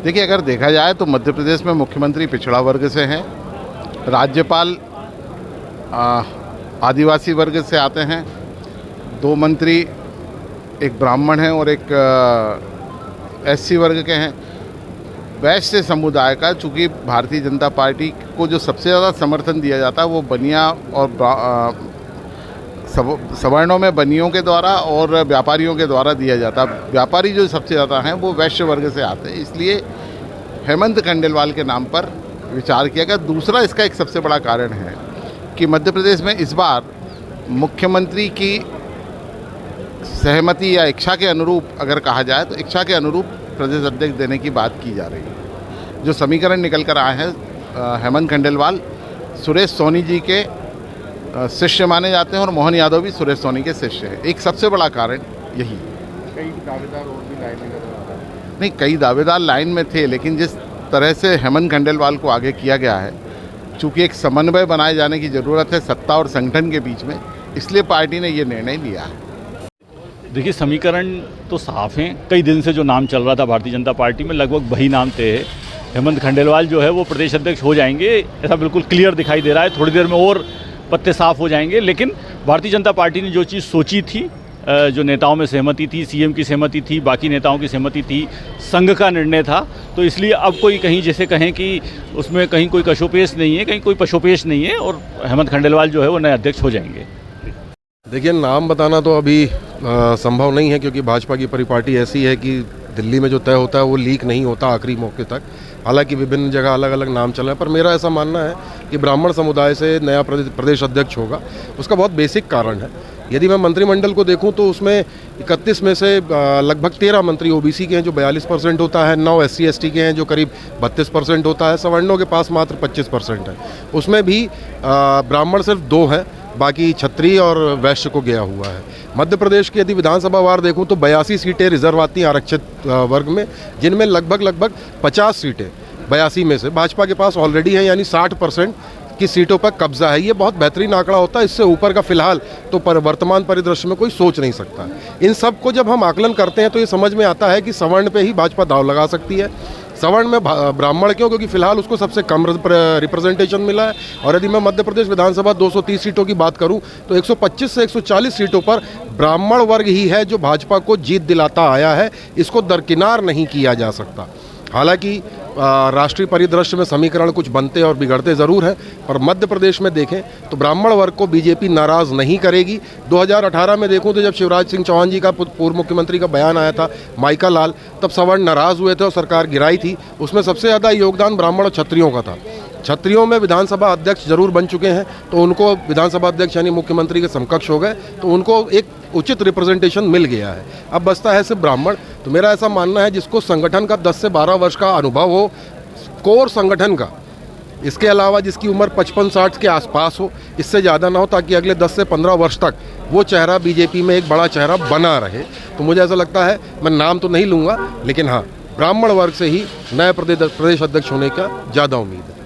देखिए, अगर देखा जाए तो मध्य प्रदेश में मुख्यमंत्री पिछड़ा वर्ग से हैं, राज्यपाल आदिवासी वर्ग से आते हैं, 2 मंत्री एक ब्राह्मण हैं और एक एससी वर्ग के हैं। वैश्य समुदाय का चूँकि भारतीय जनता पार्टी को जो सबसे ज़्यादा समर्थन दिया जाता है वो बनिया और सवर्णों में बनियों के द्वारा और व्यापारियों के द्वारा दिया जाता है। व्यापारी जो सबसे ज़्यादा हैं वो वैश्य वर्ग से आते हैं, इसलिए हेमंत खंडेलवाल के नाम पर विचार किया गया। दूसरा इसका एक सबसे बड़ा कारण है कि मध्य प्रदेश में इस बार मुख्यमंत्री की सहमति या इच्छा के अनुरूप अगर कहा जाए तो इच्छा के अनुरूप प्रदेश अध्यक्ष देने की बात की जा रही है। जो समीकरण निकल कर आए हैं, हेमंत खंडेलवाल सुरेश सोनी जी के शिष्य माने जाते हैं और मोहन यादव भी सुरेश सोनी के शिष्य हैं। एक सबसे बड़ा कारण यही है। कई दावेदार और भी लाइन में नहीं, कई दावेदार लाइन में थे, लेकिन जिस तरह से हेमंत खंडेलवाल को आगे किया गया है, चूँकि एक समन्वय बनाए जाने की ज़रूरत है सत्ता और संगठन के बीच में, इसलिए पार्टी ने ये निर्णय लिया है। देखिए, समीकरण तो साफ हैं। कई दिन से जो नाम चल रहा था भारतीय जनता पार्टी में, लगभग वही नाम थे। हेमंत खंडेलवाल जो है वो प्रदेश अध्यक्ष हो जाएंगे, ऐसा बिल्कुल क्लियर दिखाई दे रहा है। थोड़ी देर में और पत्ते साफ हो जाएंगे। लेकिन भारतीय जनता पार्टी ने जो चीज़ सोची थी, जो नेताओं में सहमति थी, सीएम की सहमति थी, बाकी नेताओं की सहमति थी, संघ का निर्णय था, तो इसलिए अब कोई कहीं जैसे कहें कि उसमें कहीं कोई कशोपेश नहीं है, कहीं कोई पशोपेश नहीं है और हेमंत खंडेलवाल जो है वो नए अध्यक्ष हो जाएंगे। देखिए, नाम बताना तो अभी संभव नहीं है, क्योंकि भाजपा की परिपाटी ऐसी है कि दिल्ली में जो तय होता है वो लीक नहीं होता आखिरी मौके तक। हालांकि विभिन्न जगह अलग अलग नाम चल रहे हैं, पर मेरा ऐसा मानना है कि ब्राह्मण समुदाय से नया प्रदेश अध्यक्ष होगा। उसका बहुत बेसिक कारण है। यदि मैं मंत्रिमंडल को देखूं तो उसमें 31 में से लगभग 13 मंत्री ओबीसी के हैं, जो 42% होता है, 9 SC ST के हैं, जो करीब 32% होता है, सवर्णों के पास मात्र 25% है। उसमें भी ब्राह्मण सिर्फ 2 हैं, बाकी क्षत्रिय और वैश्य को गया हुआ है। मध्य प्रदेश की यदि विधानसभा वार देखूं तो 82 सीटें रिजर्व आती हैं आरक्षित वर्ग में, जिनमें लगभग 50 सीटें 82 में से भाजपा के पास ऑलरेडी हैं, यानी 60% की सीटों पर कब्जा है। ये बहुत बेहतरीन आंकड़ा होता है। इससे ऊपर का फिलहाल तो वर्तमान परिदृश्य में कोई सोच नहीं सकता। इन सब को जब हम आकलन करते हैं तो ये समझ में आता है कि सवर्ण पे ही भाजपा दांव लगा सकती है। सवर्ण में ब्राह्मण क्यों? क्योंकि फिलहाल उसको सबसे कम रिप्रेजेंटेशन मिला है। और यदि मैं मध्य प्रदेश विधानसभा 230 सीटों की बात करूं तो 125 से 140 सीटों पर ब्राह्मण वर्ग ही है जो भाजपा को जीत दिलाता आया है। इसको दरकिनार नहीं किया जा सकता। हालांकि राष्ट्रीय परिदृश्य में समीकरण कुछ बनते और बिगड़ते ज़रूर हैं, पर मध्य प्रदेश में देखें तो ब्राह्मण वर्ग को बीजेपी नाराज़ नहीं करेगी। 2018 में देखूं तो जब शिवराज सिंह चौहान जी का पूर्व मुख्यमंत्री का बयान आया था, माइका लाल, तब सवर्ण नाराज़ हुए थे और सरकार गिराई थी। उसमें सबसे ज़्यादा योगदान ब्राह्मण और क्षत्रियों का था। क्षत्रियों में विधानसभा अध्यक्ष जरूर बन चुके हैं, तो उनको विधानसभा अध्यक्ष यानी मुख्यमंत्री के समकक्ष हो गए, तो उनको एक उचित रिप्रेजेंटेशन मिल गया है। अब बचता है सिर्फ ब्राह्मण। तो मेरा ऐसा मानना है जिसको संगठन का 10 से 12 वर्ष का अनुभव हो, कोर संगठन का, इसके अलावा जिसकी उम्र 55-60 के आसपास हो, इससे ज़्यादा ना हो, ताकि अगले 10 से 15 वर्ष तक वो चेहरा बीजेपी में एक बड़ा चेहरा बना रहे। तो मुझे ऐसा लगता है, मैं नाम तो नहीं लूँगा, लेकिन हाँ, ब्राह्मण वर्ग से ही नए प्रदेश अध्यक्ष होने का ज़्यादा उम्मीद है।